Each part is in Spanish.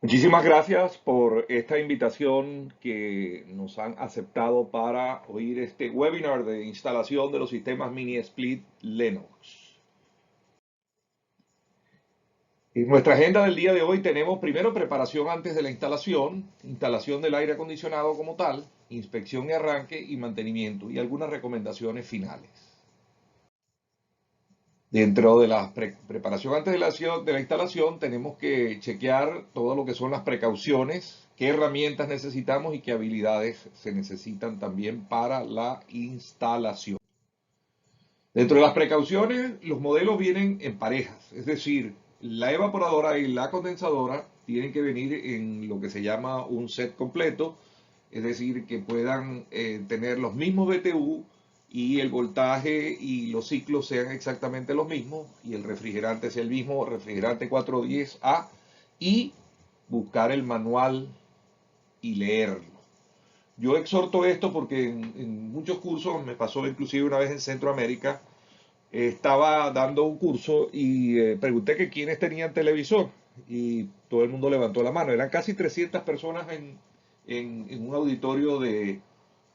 Muchísimas gracias por esta invitación que nos han aceptado para oír este webinar de instalación de los sistemas mini split Linux. En nuestra agenda del día de hoy tenemos primero preparación antes de la instalación del aire acondicionado como tal, inspección y arranque y mantenimiento y algunas recomendaciones finales. Dentro de la preparación antes de la instalación, tenemos que chequear todo lo que son las precauciones, qué herramientas necesitamos y qué habilidades se necesitan también para la instalación. Dentro de las precauciones, los modelos vienen en parejas, es decir, la evaporadora y la condensadora tienen que venir en lo que se llama un set completo, es decir, que puedan tener los mismos BTU y el voltaje y los ciclos sean exactamente los mismos y el refrigerante sea el mismo, refrigerante 410A, y buscar el manual y leerlo. Yo exhorto esto porque en muchos cursos, me pasó inclusive una vez en Centroamérica, estaba dando un curso y pregunté que quiénes tenían televisor y todo el mundo levantó la mano. Eran casi 300 personas en un auditorio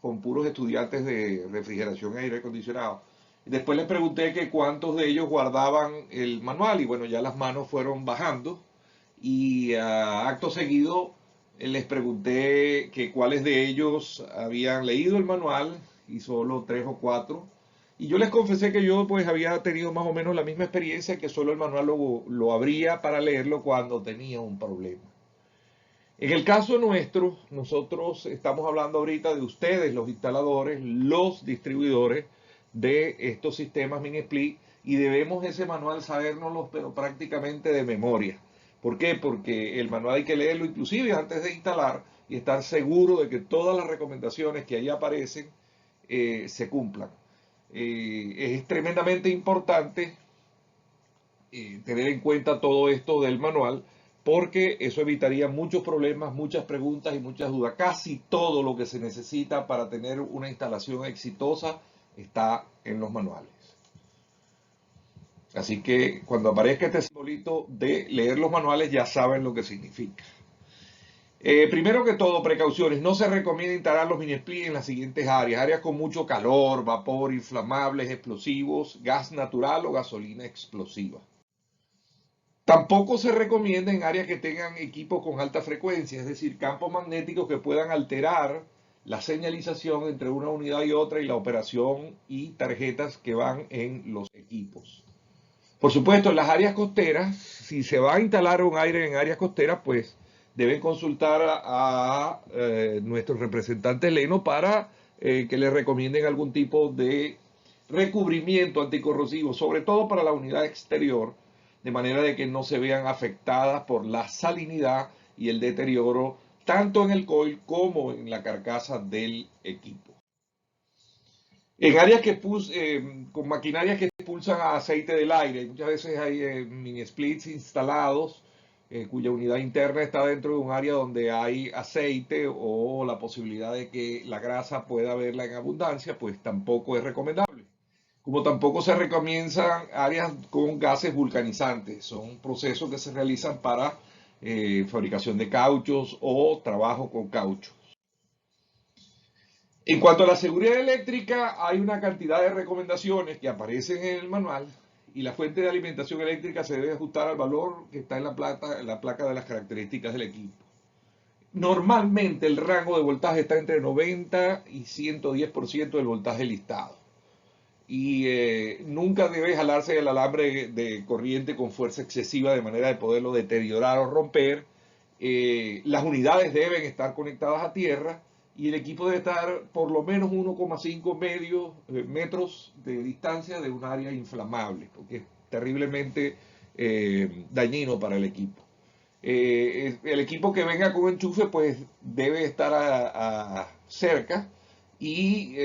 con puros estudiantes de refrigeración e aire acondicionado. Después les pregunté que cuántos de ellos guardaban el manual y bueno, ya las manos fueron bajando y acto seguido les pregunté que cuáles de ellos habían leído el manual y solo tres o cuatro. Y yo les confesé que yo pues había tenido más o menos la misma experiencia, que solo el manual lo abría para leerlo cuando tenía un problema. En el caso nuestro, nosotros estamos hablando ahorita de ustedes, los instaladores, los distribuidores de estos sistemas mini split, y debemos ese manual sabérnoslo, pero prácticamente de memoria. ¿Por qué? Porque el manual hay que leerlo inclusive antes de instalar y estar seguro de que todas las recomendaciones que ahí aparecen se cumplan. Es tremendamente importante tener en cuenta todo esto del manual, porque eso evitaría muchos problemas, muchas preguntas y muchas dudas. Casi todo lo que se necesita para tener una instalación exitosa está en los manuales. Así que cuando aparezca este simbolito de leer los manuales ya saben lo que significa. Primero que todo, precauciones. No se recomienda instalar los mini split en las siguientes áreas. Áreas con mucho calor, vapor, inflamables, explosivos, gas natural o gasolina explosiva. Tampoco se recomienda en áreas que tengan equipos con alta frecuencia, es decir, campos magnéticos que puedan alterar la señalización entre una unidad y otra y la operación y tarjetas que van en los equipos. Por supuesto, en las áreas costeras, si se va a instalar un aire en áreas costeras, pues deben consultar nuestro representante Leno para que le recomienden algún tipo de recubrimiento anticorrosivo, sobre todo para la unidad exterior, de manera de que no se vean afectadas por la salinidad y el deterioro tanto en el coil como en la carcasa del equipo. En áreas con maquinarias que expulsan aceite del aire, muchas veces hay mini splits instalados cuya unidad interna está dentro de un área donde hay aceite o la posibilidad de que la grasa pueda haberla en abundancia, pues tampoco es recomendable. Como tampoco se recomiendan áreas con gases vulcanizantes, son procesos que se realizan para fabricación de cauchos o trabajo con caucho. En cuanto a la seguridad eléctrica, hay una cantidad de recomendaciones que aparecen en el manual y la fuente de alimentación eléctrica se debe ajustar al valor que está en la placa de las características del equipo. Normalmente el rango de voltaje está entre 90 y 110% del voltaje listado. Y nunca debe jalarse el alambre de corriente con fuerza excesiva de manera de poderlo deteriorar o romper. Las unidades deben estar conectadas a tierra y el equipo debe estar por lo menos 1,5 metros de distancia de un área inflamable, porque es terriblemente dañino para el equipo. El equipo que venga con enchufe pues debe estar cerca y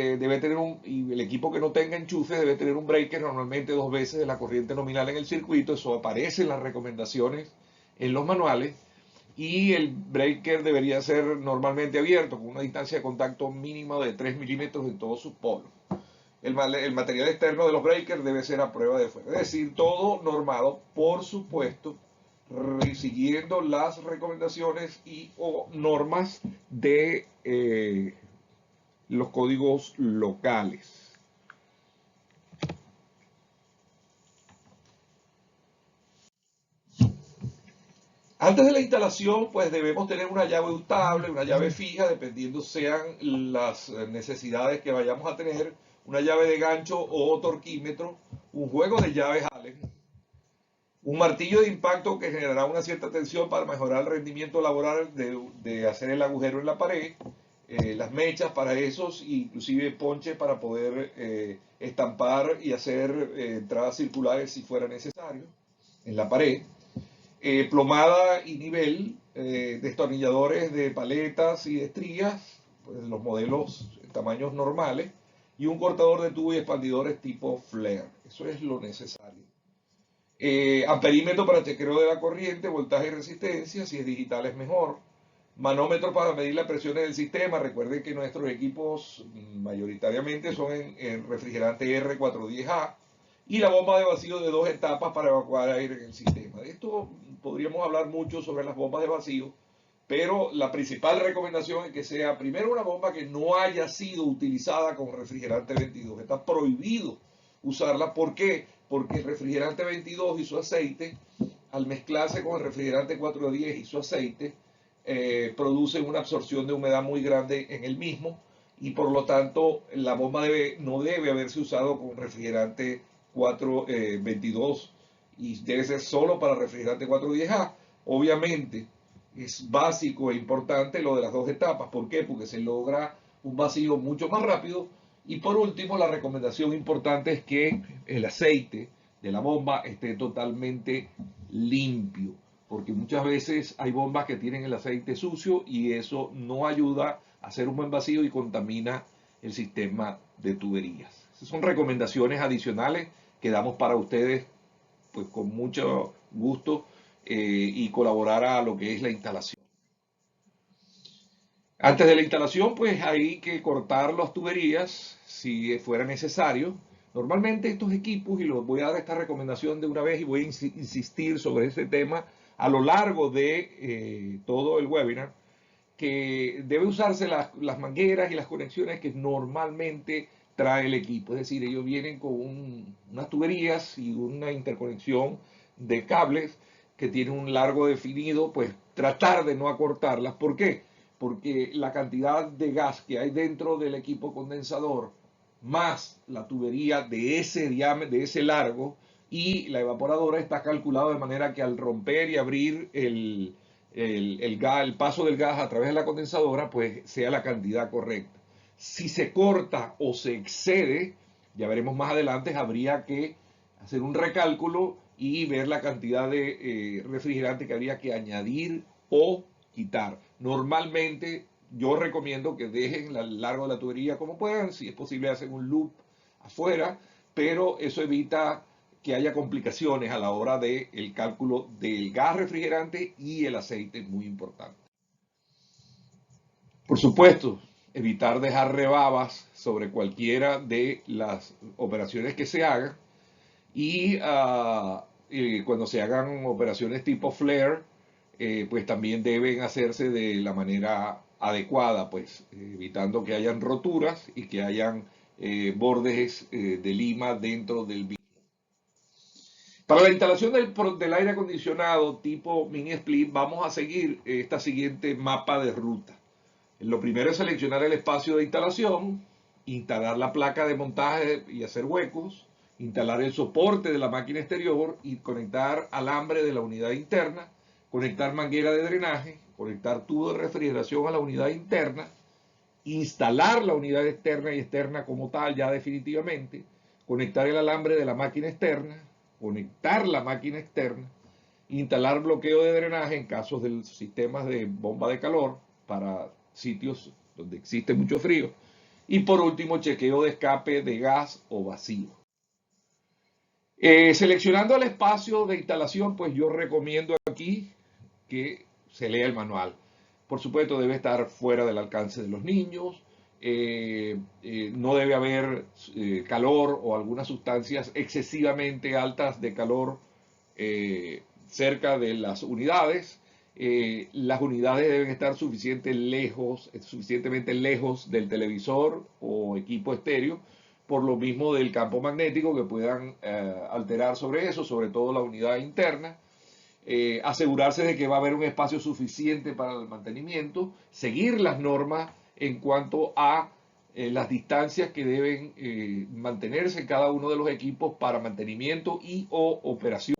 y el equipo que no tenga enchufe debe tener un breaker normalmente dos veces de la corriente nominal en el circuito. Eso aparece en las recomendaciones en los manuales, y el breaker debería ser normalmente abierto con una distancia de contacto mínima de 3 milímetros en todos sus polos. El material externo de los breakers debe ser a prueba de fuego, es decir, todo normado, por supuesto, siguiendo las recomendaciones y o normas de los códigos locales. Antes de la instalación, pues debemos tener una llave utable, una llave fija, dependiendo sean las necesidades que vayamos a tener, una llave de gancho o torquímetro, un juego de llaves Allen, un martillo de impacto que generará una cierta tensión para mejorar el rendimiento laboral de hacer el agujero en la pared, las mechas para esos, inclusive ponches para poder estampar y hacer entradas circulares si fuera necesario en la pared, plomada y nivel, destornilladores de paletas y de estrías, pues los modelos en tamaños normales, y un cortador de tubo y expandidores tipo flare. Eso es lo necesario. Amperímetro para chequeo de la corriente, voltaje y resistencia, si es digital es mejor. Manómetro para medir las presiones del sistema. Recuerden que nuestros equipos mayoritariamente son en refrigerante R410A. Y la bomba de vacío de 2 etapas para evacuar aire en el sistema. De esto podríamos hablar mucho sobre las bombas de vacío, pero la principal recomendación es que sea primero una bomba que no haya sido utilizada con refrigerante 22. Está prohibido usarla. ¿Por qué? Porque el refrigerante 22 y su aceite, al mezclarse con el refrigerante 410 y su aceite, producen una absorción de humedad muy grande en el mismo, y por lo tanto la bomba no debe haberse usado con refrigerante 422 y debe ser solo para refrigerante 410A. Obviamente es básico e importante lo de las 2 etapas. ¿Por qué? Porque se logra un vacío mucho más rápido. Y por último, la recomendación importante es que el aceite de la bomba esté totalmente limpio, porque muchas veces hay bombas que tienen el aceite sucio y eso no ayuda a hacer un buen vacío y contamina el sistema de tuberías. Esas son recomendaciones adicionales que damos para ustedes, pues con mucho gusto, y colaborar a lo que es la instalación. Antes de la instalación, pues hay que cortar las tuberías si fuera necesario. Normalmente estos equipos, y los voy a dar esta recomendación de una vez y voy a insistir sobre este tema a lo largo de todo el webinar, que debe usarse las mangueras y las conexiones que normalmente trae el equipo. Es decir, ellos vienen con unas tuberías y una interconexión de cables que tienen un largo definido, pues tratar de no acortarlas. ¿Por qué? Porque la cantidad de gas que hay dentro del equipo condensador, más la tubería de ese diámetro, de ese largo, y la evaporadora, está calculado de manera que al romper y abrir el paso del gas a través de la condensadora, pues sea la cantidad correcta. Si se corta o se excede, ya veremos más adelante, habría que hacer un recálculo y ver la cantidad de refrigerante que habría que añadir o quitar. Normalmente yo recomiendo que dejen el largo de la tubería como puedan, si es posible hacen un loop afuera, pero eso evita que haya complicaciones a la hora del cálculo del gas refrigerante y el aceite, muy importante. Por supuesto, evitar dejar rebabas sobre cualquiera de las operaciones que se hagan, y cuando se hagan operaciones tipo flare, pues también deben hacerse de la manera adecuada, pues evitando que hayan roturas y que hayan bordes de lima dentro del mismo. Para la instalación del aire acondicionado tipo mini split, vamos a seguir esta siguiente mapa de ruta. Lo primero es seleccionar el espacio de instalación, instalar la placa de montaje y hacer huecos, instalar el soporte de la máquina exterior y conectar alambre de la unidad interna, conectar manguera de drenaje, conectar tubo de refrigeración a la unidad interna, instalar la unidad externa y externa como tal ya definitivamente, conectar el alambre de la máquina externa, conectar la máquina externa, instalar bloqueo de drenaje en casos de sistemas de bomba de calor para sitios donde existe mucho frío, y por último chequeo de escape de gas o vacío. Seleccionando el espacio de instalación, pues yo recomiendo aquí que se lea el manual. Por supuesto, debe estar fuera del alcance de los niños. No debe haber calor o algunas sustancias excesivamente altas de calor cerca de las unidades. Las unidades deben estar suficientemente lejos del televisor o equipo estéreo, por lo mismo del campo magnético que puedan alterar sobre eso, sobre todo la unidad interna. Asegurarse de que va a haber un espacio suficiente para el mantenimiento, seguir las normas en cuanto a las distancias que deben mantenerse en cada uno de los equipos para mantenimiento y o operación.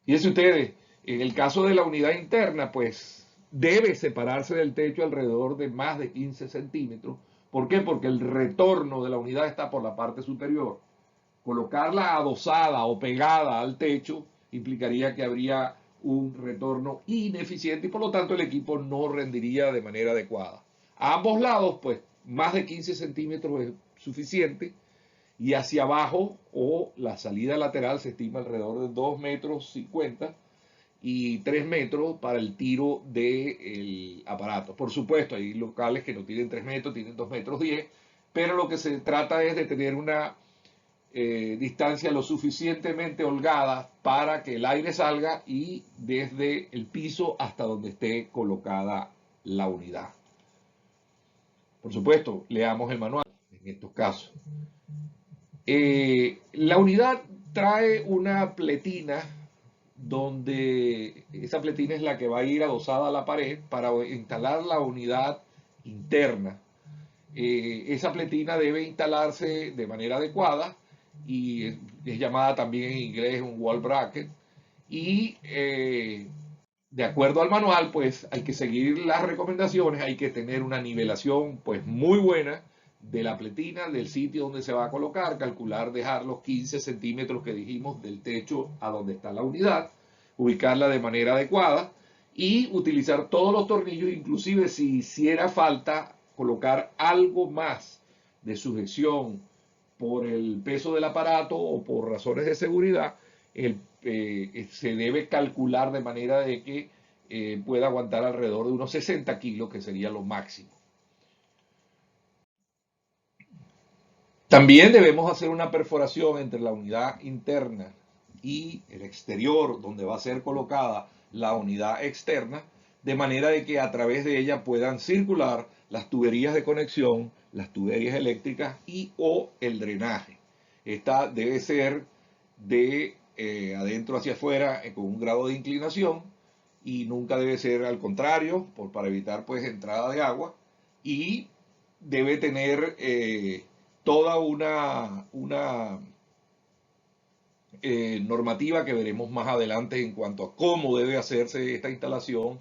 Fíjense ustedes, en el caso de la unidad interna, pues debe separarse del techo alrededor de más de 15 centímetros. ¿Por qué? Porque el retorno de la unidad está por la parte superior. Colocarla adosada o pegada al techo implicaría que habría un retorno ineficiente y por lo tanto el equipo no rendiría de manera adecuada. A ambos lados, pues más de 15 centímetros es suficiente, y hacia abajo o la salida lateral se estima alrededor de 2 metros 50 y 3 metros para el tiro del aparato. Por supuesto, hay locales que no tienen 3 metros, tienen 2 metros 10, pero lo que se trata es de tener una distancia lo suficientemente holgada para que el aire salga y desde el piso hasta donde esté colocada la unidad. Por supuesto, leamos el manual en estos casos. La unidad trae una pletina donde esa pletina es la que va a ir adosada a la pared para instalar la unidad interna. Esa pletina debe instalarse de manera adecuada y es llamada también en inglés un wall bracket, y de acuerdo al manual pues hay que seguir las recomendaciones, hay que tener una nivelación pues muy buena de la pletina, del sitio donde se va a colocar, calcular, dejar los 15 centímetros que dijimos del techo a donde está la unidad, ubicarla de manera adecuada y utilizar todos los tornillos, inclusive si hiciera falta colocar algo más de sujeción por el peso del aparato o por razones de seguridad, se debe calcular de manera de que pueda aguantar alrededor de unos 60 kilos, que sería lo máximo. También debemos hacer una perforación entre la unidad interna y el exterior, donde va a ser colocada la unidad externa, de manera de que a través de ella puedan circular las tuberías de conexión, las tuberías eléctricas y o el drenaje. Esta debe ser de adentro hacia afuera con un grado de inclinación y nunca debe ser al contrario, para evitar pues entrada de agua, y debe tener toda una normativa que veremos más adelante en cuanto a cómo debe hacerse esta instalación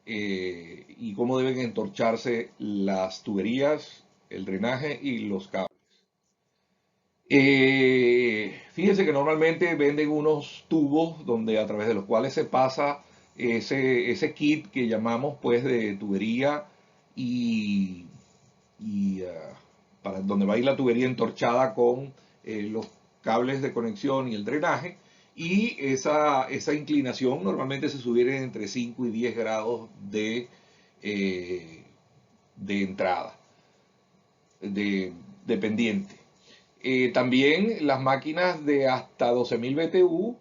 y cómo deben entorcharse las tuberías, el drenaje y los cables. Fíjense que normalmente venden unos tubos donde a través de los cuales se pasa ese kit que llamamos pues de tubería y para donde va a ir la tubería entorchada con los cables de conexión y el drenaje, y esa inclinación normalmente se sugiere entre 5 y 10 grados de entrada, de pendiente. También las máquinas de hasta 12.000 BTU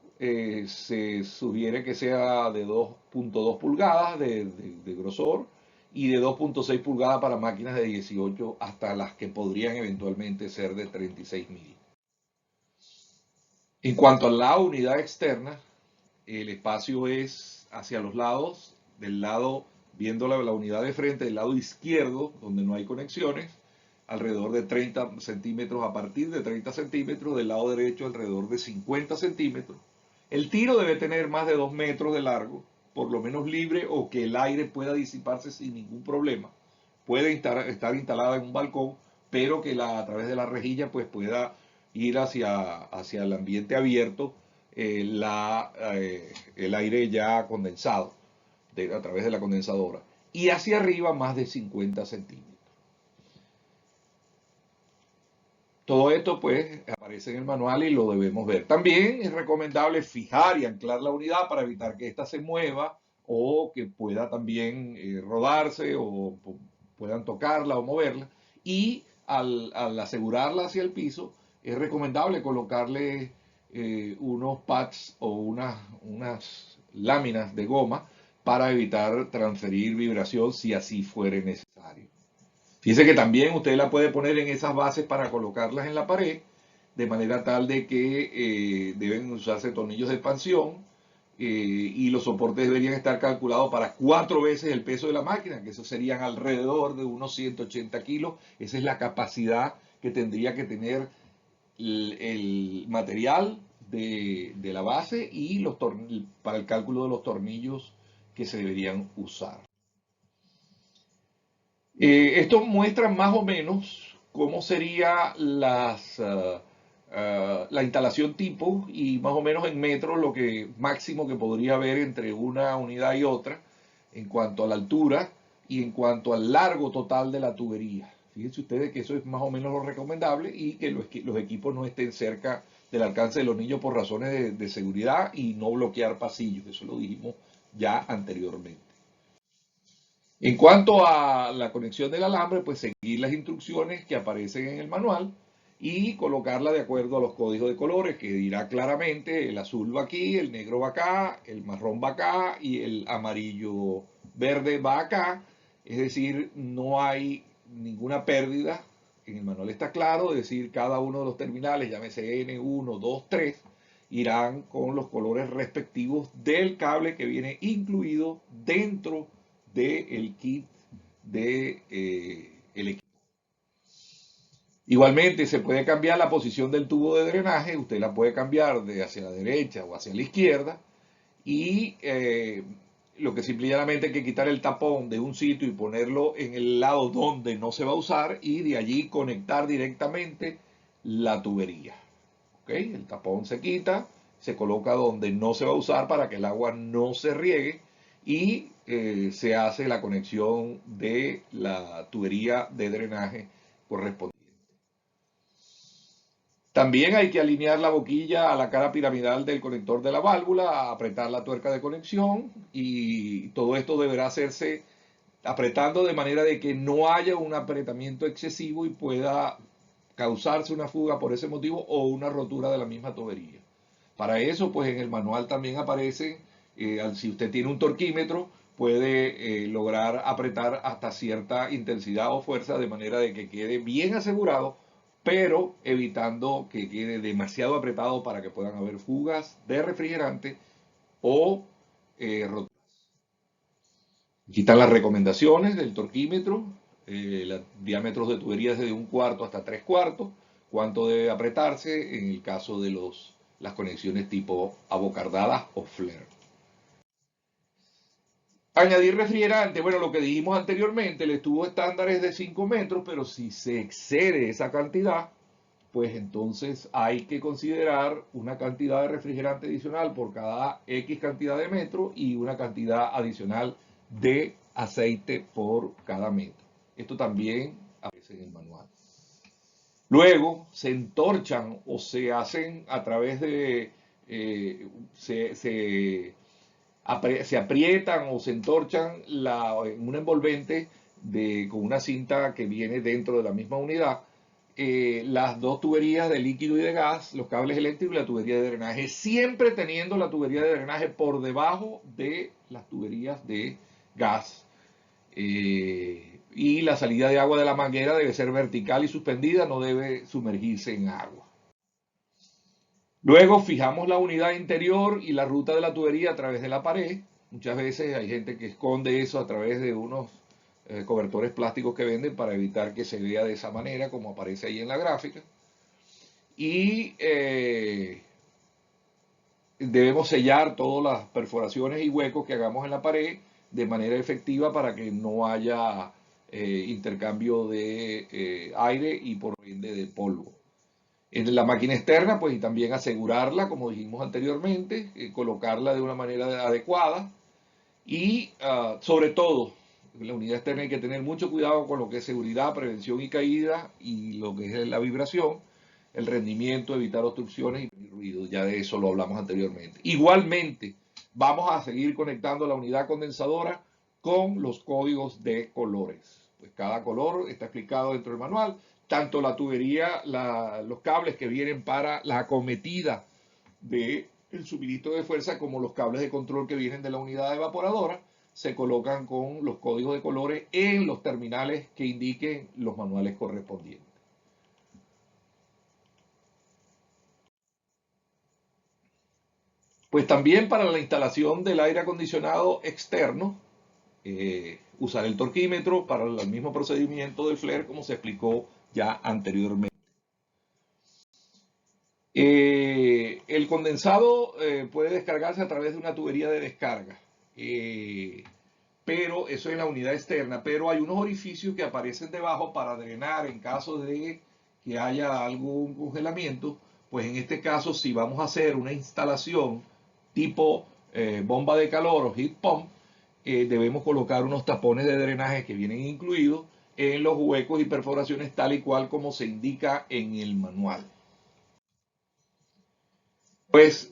se sugiere que sea de 2.2 pulgadas de grosor y de 2.6 pulgadas para máquinas de 18 hasta las que podrían eventualmente ser de 36.000. En cuanto a la unidad externa, el espacio es hacia los lados, del lado, viendo la unidad de frente, del lado izquierdo, donde no hay conexiones, alrededor de 30 centímetros, a partir de 30 centímetros, del lado derecho alrededor de 50 centímetros. El tiro debe tener más de 2 metros de largo, por lo menos libre, o que el aire pueda disiparse sin ningún problema. Puede estar instalada en un balcón, pero que a través de la rejilla pues pueda ir hacia el ambiente abierto el aire ya condensado a través de la condensadora. Y hacia arriba más de 50 centímetros. Todo esto pues aparece en el manual y lo debemos ver. También es recomendable fijar y anclar la unidad para evitar que ésta se mueva o que pueda también rodarse o puedan tocarla o moverla. Y al asegurarla hacia el piso, es recomendable colocarle unos pads o unas láminas de goma para evitar transferir vibración si así fuere necesario. Fíjese que también usted la puede poner en esas bases para colocarlas en la pared, de manera tal de que deben usarse tornillos de expansión y los soportes deberían estar calculados para 4 veces el peso de la máquina, que eso serían alrededor de unos 180 kilos. Esa es la capacidad que tendría que tener el material de la base y para el cálculo de los tornillos que se deberían usar. Esto muestra más o menos cómo sería la instalación tipo y más o menos en metros lo que máximo que podría haber entre una unidad y otra en cuanto a la altura y en cuanto al largo total de la tubería. Fíjense ustedes que eso es más o menos lo recomendable y que los equipos no estén cerca del alcance de los niños por razones de seguridad y no bloquear pasillos. Eso lo dijimos ya anteriormente. En cuanto a la conexión del alambre, pues seguir las instrucciones que aparecen en el manual y colocarla de acuerdo a los códigos de colores que dirá claramente el azul va aquí, el negro va acá, el marrón va acá y el amarillo verde va acá. Es decir, no hay ninguna pérdida. En el manual está claro, es decir, cada uno de los terminales, llámese N1, 2, 3, irán con los colores respectivos del cable que viene incluido dentro del kit de el equipo. Igualmente se puede cambiar la posición del tubo de drenaje, usted la puede cambiar de hacia la derecha o hacia la izquierda y lo que simplemente hay que quitar el tapón de un sitio y ponerlo en el lado donde no se va a usar y de allí conectar directamente la tubería. ¿Okay? El tapón se quita, se coloca donde no se va a usar para que el agua no se riegue y se hace la conexión de la tubería de drenaje correspondiente. También hay que alinear la boquilla a la cara piramidal del conector de la válvula, apretar la tuerca de conexión y todo esto deberá hacerse apretando de manera de que no haya un apretamiento excesivo y pueda causarse una fuga por ese motivo o una rotura de la misma tubería. Para eso, pues en el manual también aparece, si usted tiene un torquímetro, puede lograr apretar hasta cierta intensidad o fuerza de manera de que quede bien asegurado, pero evitando que quede demasiado apretado para que puedan haber fugas de refrigerante o roturas. Aquí están las recomendaciones del torquímetro, diámetros de tuberías de 1/4 hasta 3/4, cuánto debe apretarse en el caso de las conexiones tipo abocardadas o flare. Añadir refrigerante, bueno, lo que dijimos anteriormente, el tubo estándar es de 5 metros, pero si se excede esa cantidad, pues entonces hay que considerar una cantidad de refrigerante adicional por cada X cantidad de metros y una cantidad adicional de aceite por cada metro. Esto también aparece en el manual. Luego se entorchan o se hacen a través de, se aprietan o se entorchan en un envolvente con una cinta que viene dentro de la misma unidad las dos tuberías de líquido y de gas, los cables eléctricos y la tubería de drenaje, siempre teniendo la tubería de drenaje por debajo de las tuberías de gas. Y la salida de agua de la manguera debe ser vertical y suspendida, no debe sumergirse en agua. Luego fijamos la unidad interior y la ruta de la tubería a través de la pared. Muchas veces hay gente que esconde eso a través de unos cobertores plásticos que venden para evitar que se vea de esa manera como aparece ahí en la gráfica. Y debemos sellar todas las perforaciones y huecos que hagamos en la pared de manera efectiva para que no haya intercambio de aire y por ende de polvo. En la máquina externa, pues y también asegurarla, como dijimos anteriormente, colocarla de una manera adecuada y sobre todo, en la unidad externa hay que tener mucho cuidado con lo que es seguridad, prevención y caída y lo que es la vibración, el rendimiento, evitar obstrucciones y ruidos. Ya de eso lo hablamos anteriormente. Igualmente, vamos a seguir conectando la unidad condensadora con los códigos de colores. Pues cada color está explicado dentro del manual, tanto la tubería, los cables que vienen para la acometida del suministro de fuerza, como los cables de control que vienen de la unidad evaporadora, se colocan con los códigos de colores en los terminales que indiquen los manuales correspondientes. Pues también para la instalación del aire acondicionado externo, usar el torquímetro para el mismo procedimiento del FLIR como se explicó ya anteriormente. El condensado puede descargarse a través de una tubería de descarga, pero eso es la unidad externa, pero hay unos orificios que aparecen debajo para drenar en caso de que haya algún congelamiento. Pues en este caso, si vamos a hacer una instalación tipo bomba de calor o heat pump, debemos colocar unos tapones de drenaje que vienen incluidos en los huecos y perforaciones tal y cual como se indica en el manual. Pues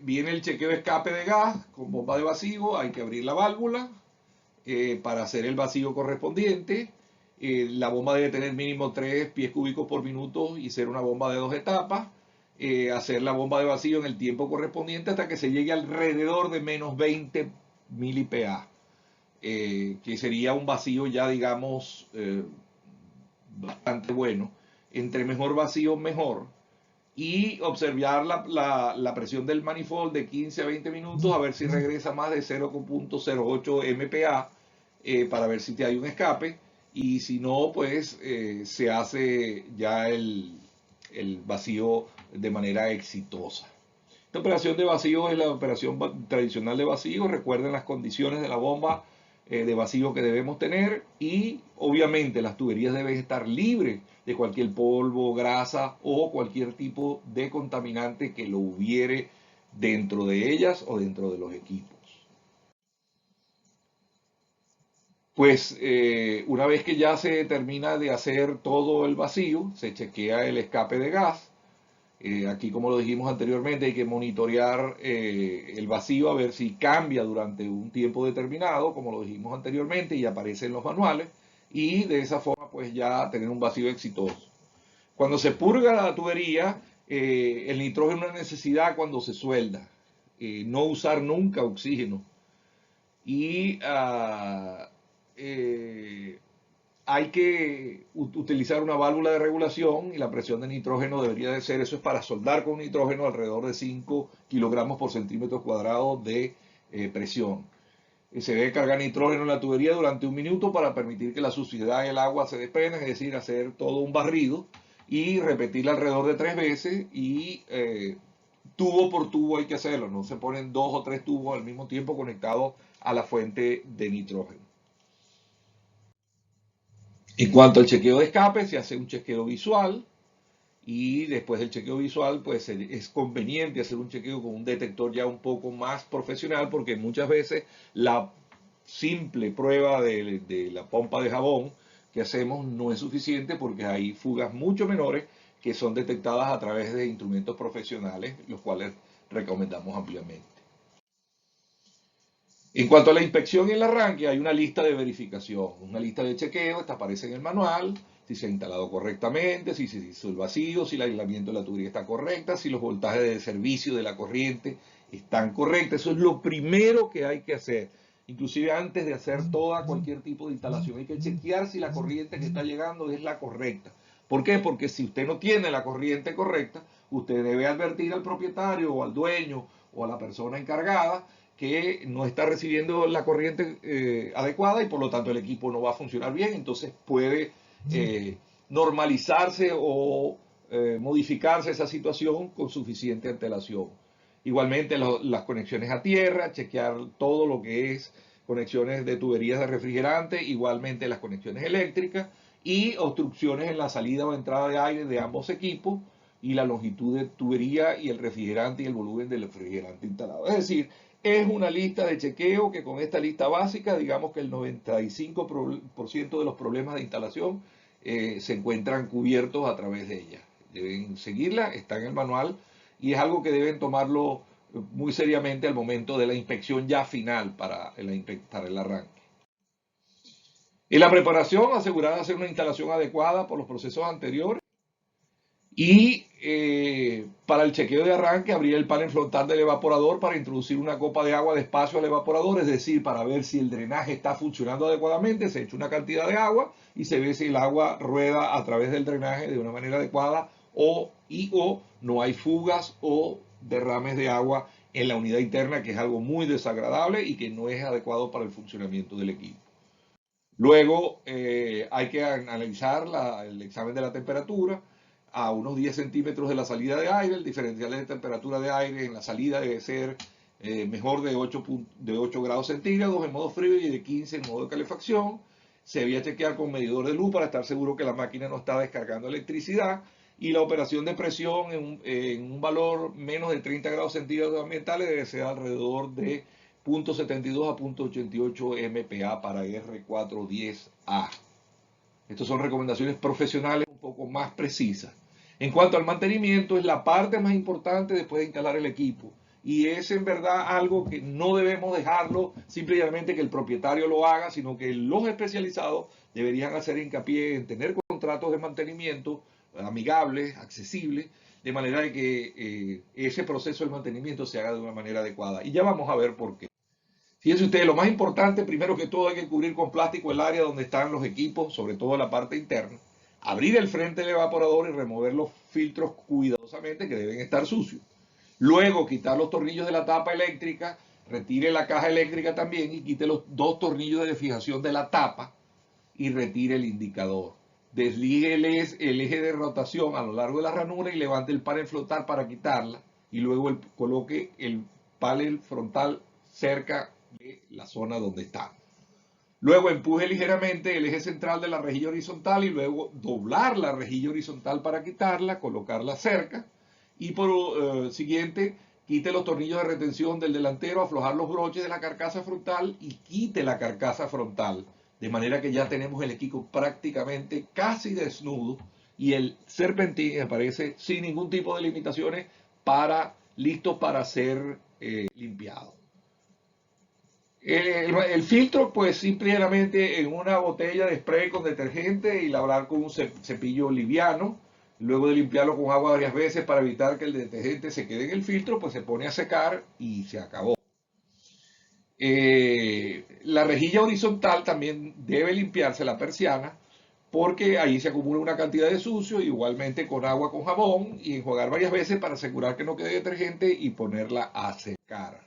viene el chequeo de escape de gas con bomba de vacío, hay que abrir la válvula para hacer el vacío correspondiente. La bomba debe tener mínimo 3 pies cúbicos por minuto y ser una bomba de 2 etapas. Hacer la bomba de vacío en el tiempo correspondiente hasta que se llegue alrededor de menos 20 miliPA, que sería un vacío ya, digamos, bastante bueno. Entre mejor vacío, mejor. Y observar la presión del manifold de 15 a 20 minutos a ver si regresa más de 0.08 MPa, para ver si hay un escape, y si no, pues se hace ya el vacío de manera exitosa. Esta operación de vacío es la operación tradicional de vacío. Recuerden las condiciones de la bomba de vacío que debemos tener, y obviamente las tuberías deben estar libres de cualquier polvo, grasa o cualquier tipo de contaminante que lo hubiere dentro de ellas o dentro de los equipos. Pues una vez que ya se termina de hacer todo el vacío, se chequea el escape de gas. Aquí, como lo dijimos anteriormente, hay que monitorear el vacío a ver si cambia durante un tiempo determinado, como lo dijimos anteriormente, y aparece en los manuales, y de esa forma pues ya tener un vacío exitoso. Cuando se purga la tubería, el nitrógeno es una necesidad cuando se suelda. No usar nunca oxígeno. Y eh, hay que utilizar una válvula de regulación, y la presión de nitrógeno debería de ser, eso es para soldar con nitrógeno, alrededor de 5 kilogramos por centímetro cuadrado de presión. Se debe cargar nitrógeno en la tubería durante 1 minuto para permitir que la suciedad y el agua se desprendan, es decir, hacer todo un barrido y repetirla alrededor de 3 veces, y tubo por tubo hay que hacerlo, no se ponen 2 o 3 tubos al mismo tiempo conectados a la fuente de nitrógeno. En cuanto al chequeo de escape, se hace un chequeo visual, y después del chequeo visual, pues es conveniente hacer un chequeo con un detector ya un poco más profesional, porque muchas veces la simple prueba de la pompa de jabón que hacemos no es suficiente, porque hay fugas mucho menores que son detectadas a través de instrumentos profesionales, los cuales recomendamos ampliamente. En cuanto a la inspección y el arranque, hay una lista de verificación, una lista de chequeo, esta aparece en el manual, si se ha instalado correctamente, si se hizo el vacío, si el aislamiento de la tubería está correcta, si los voltajes de servicio de la corriente están correctos. Eso es lo primero que hay que hacer. Inclusive antes de hacer cualquier tipo de instalación, hay que chequear si la corriente que está llegando es la correcta. ¿Por qué? Porque si usted no tiene la corriente correcta, usted debe advertir al propietario o al dueño o a la persona encargada que no está recibiendo la corriente adecuada, y por lo tanto el equipo no va a funcionar bien. Entonces puede normalizarse o modificarse esa situación con suficiente antelación. Igualmente las conexiones a tierra, chequear todo lo que es conexiones de tuberías de refrigerante, igualmente las conexiones eléctricas y obstrucciones en la salida o entrada de aire de ambos equipos, y la longitud de tubería y el refrigerante y el volumen del refrigerante instalado. Es decir, es una lista de chequeo que, con esta lista básica, digamos que el 95% de los problemas de instalación se encuentran cubiertos a través de ella. Deben seguirla, está en el manual, y es algo que deben tomarlo muy seriamente al momento de la inspección ya final para el arranque. En la preparación, asegurar de hacer una instalación adecuada por los procesos anteriores, Y para el chequeo de arranque, abrir el panel frontal del evaporador para introducir una copa de agua despacio al evaporador, es decir, para ver si el drenaje está funcionando adecuadamente. Se echa una cantidad de agua y se ve si el agua rueda a través del drenaje de una manera adecuada o no hay fugas o derrames de agua en la unidad interna, que es algo muy desagradable y que no es adecuado para el funcionamiento del equipo. Luego hay que analizar el examen de la temperatura a unos 10 centímetros de la salida de aire. El diferencial de temperatura de aire en la salida debe ser mejor de 8 grados centígrados en modo frío y de 15 en modo de calefacción. Se debía chequear con medidor de luz para estar seguro que la máquina no está descargando electricidad. Y la operación de presión en un valor menos de 30 grados centígrados ambientales debe ser alrededor de 0.72 a 0.88 MPa para R410A. Estas son recomendaciones profesionales un poco más precisas. En cuanto al mantenimiento, es la parte más importante después de instalar el equipo. Y es en verdad algo que no debemos dejarlo simplemente que el propietario lo haga, sino que los especializados deberían hacer hincapié en tener contratos de mantenimiento amigables, accesibles, de manera de que ese proceso de mantenimiento se haga de una manera adecuada. Y ya vamos a ver por qué. Fíjense ustedes, lo más importante, primero que todo, hay que cubrir con plástico el área donde están los equipos, sobre todo la parte interna. Abrir el frente del evaporador y remover los filtros cuidadosamente que deben estar sucios. Luego quitar los tornillos de la tapa eléctrica, retire la caja eléctrica también y quite los dos tornillos de fijación de la tapa y retire el indicador. Desligue el eje de rotación a lo largo de la ranura y levante el panel frontal para quitarla y luego coloque el panel frontal cerca de la zona donde está. Luego empuje ligeramente el eje central de la rejilla horizontal y luego doblar la rejilla horizontal para quitarla, colocarla cerca. Y por siguiente, quite los tornillos de retención del delantero, aflojar los broches de la carcasa frontal y quite la carcasa frontal. De manera que ya tenemos el equipo prácticamente casi desnudo y el serpentín aparece sin ningún tipo de limitaciones listo para ser limpiado. El filtro, pues simplemente en una botella de spray con detergente y lavar con un cepillo liviano. Luego de limpiarlo con agua varias veces para evitar que el detergente se quede en el filtro, pues se pone a secar y se acabó. La rejilla horizontal también debe limpiarse la persiana porque ahí se acumula una cantidad de sucio, igualmente con agua con jabón y enjuagar varias veces para asegurar que no quede detergente y ponerla a secar.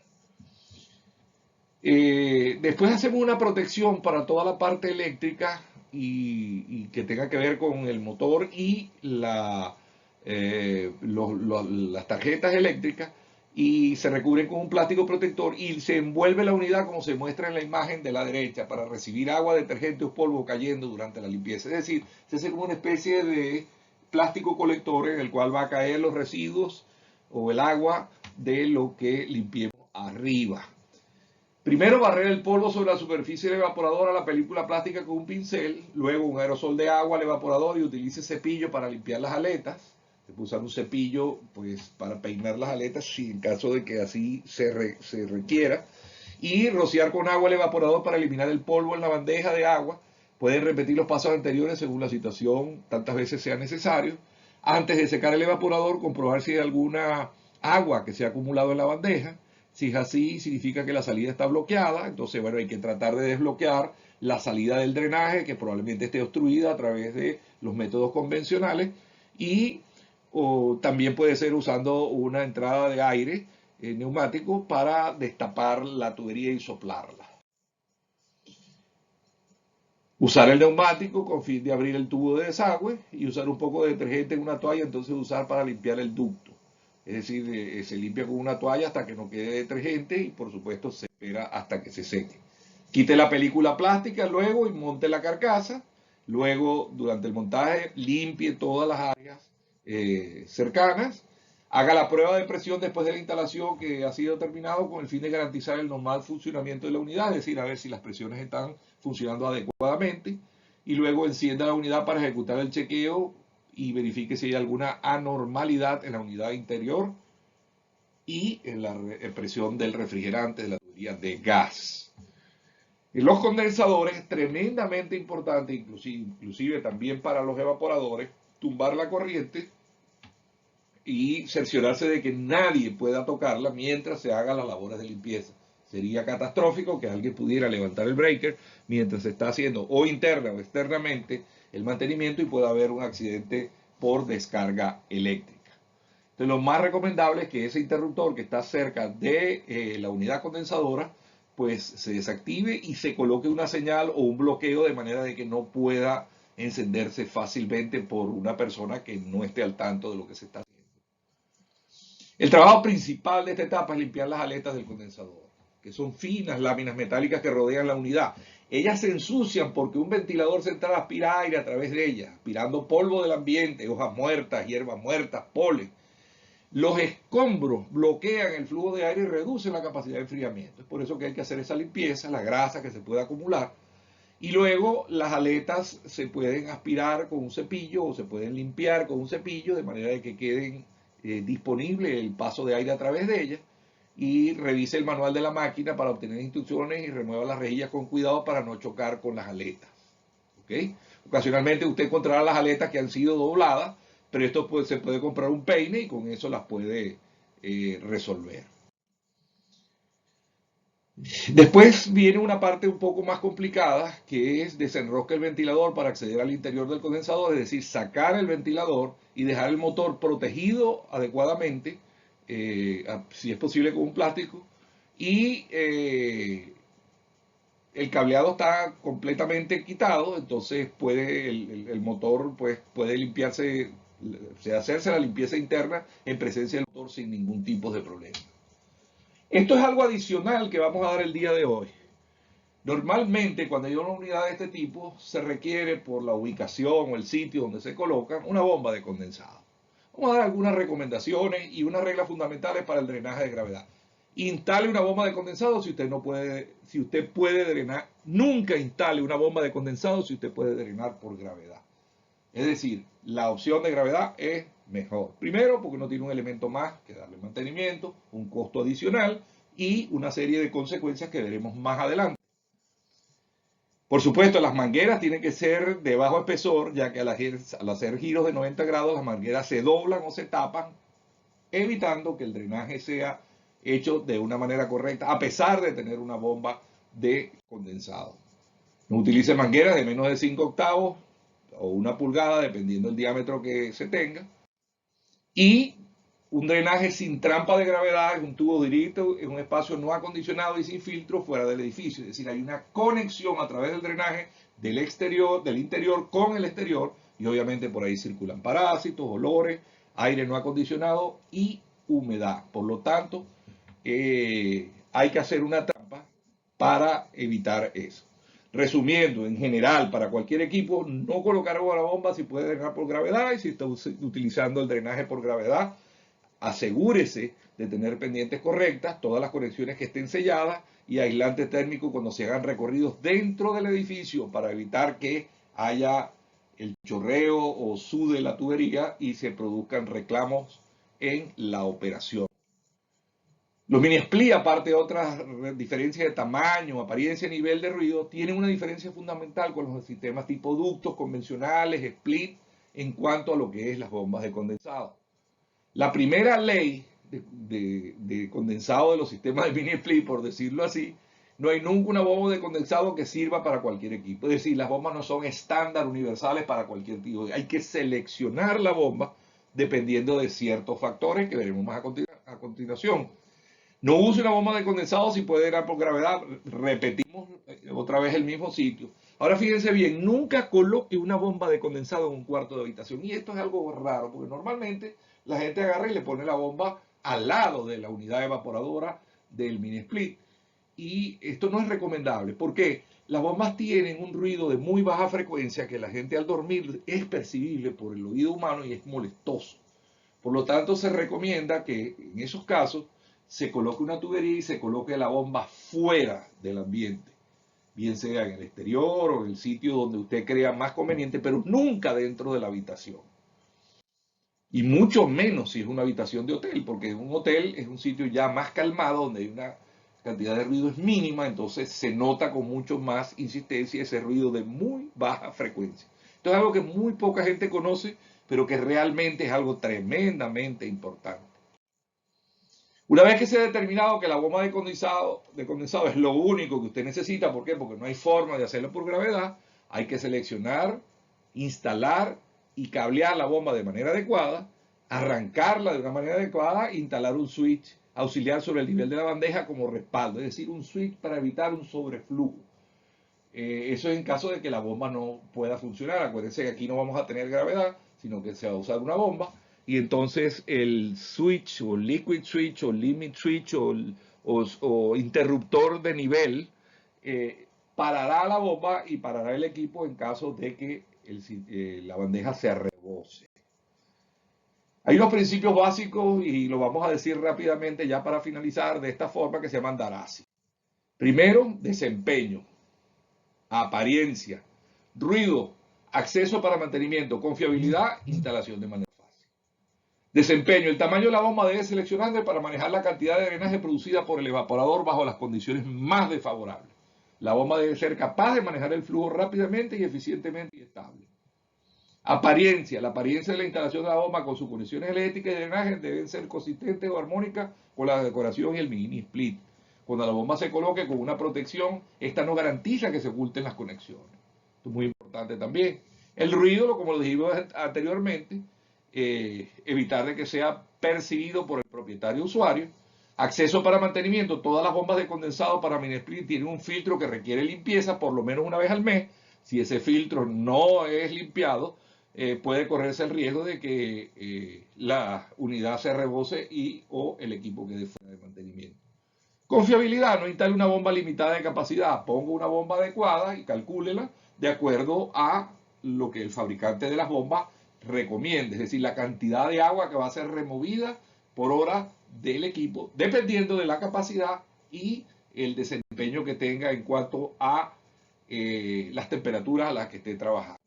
Después hacemos una protección para toda la parte eléctrica y que tenga que ver con el motor y las tarjetas eléctricas y se recubren con un plástico protector y se envuelve la unidad como se muestra en la imagen de la derecha para recibir agua, detergente o polvo cayendo durante la limpieza. Es decir, se hace como una especie de plástico colector en el cual va a caer los residuos o el agua de lo que limpiemos arriba. Primero barrer el polvo sobre la superficie del evaporador a la película plástica con un pincel, luego un aerosol de agua al evaporador y utilice cepillo para limpiar las aletas. Se puede usar un cepillo pues, para peinar las aletas si en caso de que así se requiera. Y rociar con agua el evaporador para eliminar el polvo en la bandeja de agua. Pueden repetir los pasos anteriores según la situación, tantas veces sea necesario. Antes de secar el evaporador, comprobar si hay alguna agua que se ha acumulado en la bandeja. Si es así, significa que la salida está bloqueada. Entonces, bueno, hay que tratar de desbloquear la salida del drenaje, que probablemente esté obstruida a través de los métodos convencionales. Y también puede ser usando una entrada de aire neumático para destapar la tubería y soplarla. Usar el neumático con fin de abrir el tubo de desagüe y usar un poco de detergente en una toalla, entonces usar para limpiar el ducto. Es decir, se limpia con una toalla hasta que no quede detergente y por supuesto se espera hasta que se seque. Quite la película plástica luego y monte la carcasa. Luego, durante el montaje, limpie todas las áreas cercanas. Haga la prueba de presión después de la instalación que ha sido terminado con el fin de garantizar el normal funcionamiento de la unidad, es decir, a ver si las presiones están funcionando adecuadamente. Y luego encienda la unidad para ejecutar el chequeo y verifique si hay alguna anormalidad en la unidad interior y en la presión del refrigerante de la tubería de gas. Y los condensadores, tremendamente importante, inclusive también para los evaporadores, tumbar la corriente y cerciorarse de que nadie pueda tocarla mientras se hagan las labores de limpieza. Sería catastrófico que alguien pudiera levantar el breaker mientras se está haciendo o interna o externamente el mantenimiento y pueda haber un accidente por descarga eléctrica. Entonces lo más recomendable es que ese interruptor que está cerca de la unidad condensadora pues se desactive y se coloque una señal o un bloqueo de manera de que no pueda encenderse fácilmente por una persona que no esté al tanto de lo que se está haciendo. El trabajo principal de esta etapa es limpiar las aletas del condensador, que son finas láminas metálicas que rodean la unidad. Ellas se ensucian porque un ventilador central aspira aire a través de ellas, aspirando polvo del ambiente, hojas muertas, hierbas muertas, polen. Los escombros bloquean el flujo de aire y reducen la capacidad de enfriamiento. Es por eso que hay que hacer esa limpieza, la grasa que se puede acumular. Y luego las aletas se pueden aspirar con un cepillo o se pueden limpiar con un cepillo de manera de que queden disponible el paso de aire a través de ellas. Y revise el manual de la máquina para obtener instrucciones y remueva las rejillas con cuidado para no chocar con las aletas. ¿Okay? Ocasionalmente usted encontrará las aletas que han sido dobladas, pero esto se puede comprar un peine y con eso las puede resolver. Después viene una parte un poco más complicada, que es desenroscar el ventilador para acceder al interior del condensador, es decir, sacar el ventilador y dejar el motor protegido adecuadamente, si es posible con un plástico, y el cableado está completamente quitado, entonces el motor pues, puede limpiarse, hacerse la limpieza interna en presencia del motor sin ningún tipo de problema. Esto es algo adicional que vamos a dar el día de hoy. Normalmente cuando hay una unidad de este tipo se requiere por la ubicación o el sitio donde se coloca una bomba de condensado. Vamos a dar algunas recomendaciones y unas reglas fundamentales para el drenaje de gravedad. Instale una bomba de condensado si usted puede drenar. Nunca instale una bomba de condensado si usted puede drenar por gravedad. Es decir, la opción de gravedad es mejor. Primero, porque no tiene un elemento más que darle mantenimiento, un costo adicional y una serie de consecuencias que veremos más adelante. Por supuesto, las mangueras tienen que ser de bajo espesor, ya que al hacer giros de 90 grados, las mangueras se doblan o se tapan, evitando que el drenaje sea hecho de una manera correcta, a pesar de tener una bomba de condensado. No utilice mangueras de menos de 5 octavos o 1 pulgada, dependiendo del diámetro que se tenga. Y un drenaje sin trampa de gravedad es un tubo directo en un espacio no acondicionado y sin filtro fuera del edificio. Es decir, hay una conexión a través del drenaje del exterior, del interior con el exterior, y obviamente por ahí circulan parásitos, olores, aire no acondicionado y humedad. Por lo tanto, hay que hacer una trampa para evitar eso. Resumiendo, en general, para cualquier equipo, no colocar agua a la bomba si puede drenar por gravedad, y si está utilizando el drenaje por gravedad, asegúrese de tener pendientes correctas, todas las conexiones que estén selladas y aislante térmico cuando se hagan recorridos dentro del edificio para evitar que haya el chorreo o sude la tubería y se produzcan reclamos en la operación. Los mini split, aparte de otras diferencias de tamaño, apariencia y nivel de ruido, tienen una diferencia fundamental con los sistemas tipo ductos convencionales, split, en cuanto a lo que es las bombas de condensado. La primera ley de condensado de los sistemas de mini split, por decirlo así, no hay nunca una bomba de condensado que sirva para cualquier equipo. Es decir, las bombas no son estándar universales para cualquier tipo. Hay que seleccionar la bomba dependiendo de ciertos factores que veremos más a continuación. No use una bomba de condensado si puede drenar por gravedad. Repetimos otra vez el mismo sitio. Ahora fíjense bien, nunca coloque una bomba de condensado en un cuarto de habitación. Y esto es algo raro, porque normalmente la gente agarra y le pone la bomba al lado de la unidad evaporadora del mini split. Y esto no es recomendable. ¿Por qué? Las bombas tienen un ruido de muy baja frecuencia que la gente al dormir es percibible por el oído humano y es molestoso. Por lo tanto, se recomienda que en esos casos se coloque una tubería y se coloque la bomba fuera del ambiente, bien sea en el exterior o en el sitio donde usted crea más conveniente, pero nunca dentro de la habitación. Y mucho menos si es una habitación de hotel, porque un hotel es un sitio ya más calmado, donde hay una cantidad de ruido es mínima, entonces se nota con mucho más insistencia ese ruido de muy baja frecuencia. Esto es algo que muy poca gente conoce, pero que realmente es algo tremendamente importante. Una vez que se ha determinado que la bomba de condensado es lo único que usted necesita, ¿por qué? Porque no hay forma de hacerlo por gravedad, hay que seleccionar, instalar y cablear la bomba de manera adecuada, arrancarla de una manera adecuada, instalar un switch auxiliar sobre el nivel de la bandeja como respaldo, es decir, un switch para evitar un sobreflujo. Eso es en caso de que la bomba no pueda funcionar. Acuérdense que aquí no vamos a tener gravedad, sino que se va a usar una bomba. Y entonces el switch o liquid switch o limit switch o interruptor de nivel parará la bomba y parará el equipo en caso de que la bandeja se rebose. Hay unos principios básicos y lo vamos a decir rápidamente ya para finalizar de esta forma que se llaman Darasi. Primero, desempeño, apariencia, ruido, acceso para mantenimiento, confiabilidad, instalación de manera fácil. Desempeño, el tamaño de la bomba debe seleccionarse para manejar la cantidad de drenaje producida por el evaporador bajo las condiciones más desfavorables. La bomba debe ser capaz de manejar el flujo rápidamente y eficientemente y estable. Apariencia, la apariencia de la instalación de la bomba con sus conexiones eléctricas y de drenaje deben ser consistentes o armónicas con la decoración y el mini split. Cuando la bomba se coloque con una protección, esta no garantiza que se oculten las conexiones. Esto es muy importante también. El ruido, como lo dijimos anteriormente, evitar de que sea percibido por el propietario usuario. Acceso para mantenimiento. Todas las bombas de condensado para mini split tienen un filtro que requiere limpieza por lo menos una vez al mes. Si ese filtro no es limpiado, puede correrse el riesgo de que la unidad se rebose o el equipo quede fuera de mantenimiento. Confiabilidad, no instale una bomba limitada de capacidad, ponga una bomba adecuada y calcúlela de acuerdo a lo que el fabricante de las bombas recomiende, es decir, la cantidad de agua que va a ser removida por hora del equipo, dependiendo de la capacidad y el desempeño que tenga en cuanto a las temperaturas a las que esté trabajando.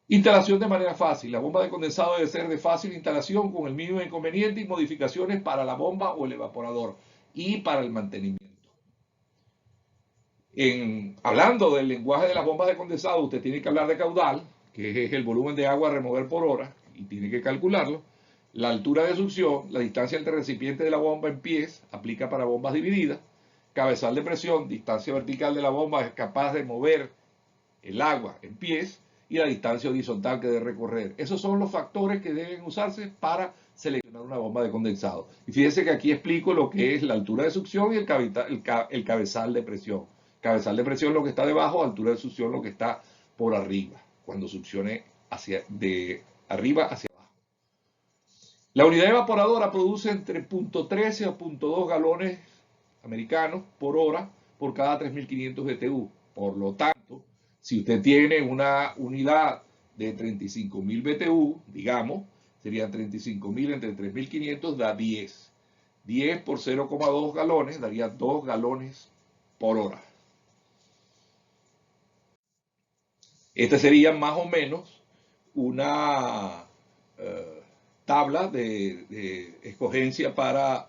Instalación de manera fácil. La bomba de condensado debe ser de fácil instalación con el mínimo de inconveniente y modificaciones para la bomba o el evaporador y para el mantenimiento. Hablando del lenguaje de las bombas de condensado, usted tiene que hablar de caudal, que es el volumen de agua a remover por hora, y tiene que calcularlo. La altura de succión, la distancia entre el recipiente de la bomba en pies, aplica para bombas divididas. Cabezal de presión, distancia vertical de la bomba es capaz de mover el agua en pies, y la distancia horizontal que debe recorrer. Esos son los factores que deben usarse para seleccionar una bomba de condensado. Y fíjense que aquí explico lo que es la altura de succión y el cabezal de presión. Cabezal de presión lo que está debajo, altura de succión lo que está por arriba, cuando succione de arriba hacia abajo. La unidad evaporadora produce entre 0.13 a 0.2 galones americanos por hora por cada 3.500 BTU. Por lo tanto, si usted tiene una unidad de 35.000 BTU, digamos, serían 35.000 entre 3.500, da 10. 10 por 0,2 galones daría 2 galones por hora. Esta sería más o menos una tabla de escogencia para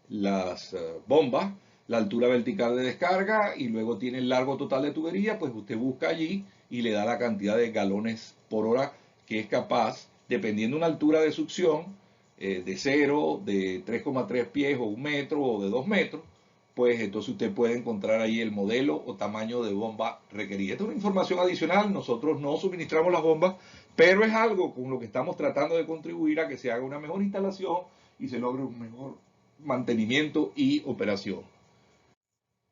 las bombas, la altura vertical de descarga y luego tiene el largo total de tubería, pues usted busca allí y le da la cantidad de galones por hora que es capaz, dependiendo de una altura de succión de 0, de 3,3 pies o 1 metro o de 2 metros, pues entonces usted puede encontrar ahí el modelo o tamaño de bomba requerida. Esta es una información adicional, nosotros no suministramos las bombas, pero es algo con lo que estamos tratando de contribuir a que se haga una mejor instalación y se logre un mejor mantenimiento y operación.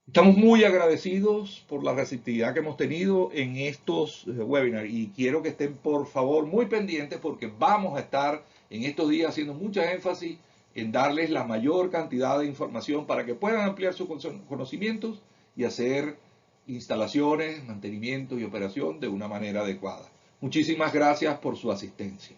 Estamos muy agradecidos por la receptividad que hemos tenido en estos webinars y quiero que estén por favor muy pendientes porque vamos a estar en estos días haciendo mucha énfasis en darles la mayor cantidad de información para que puedan ampliar sus conocimientos y hacer instalaciones, mantenimiento y operación de una manera adecuada. Muchísimas gracias por su asistencia.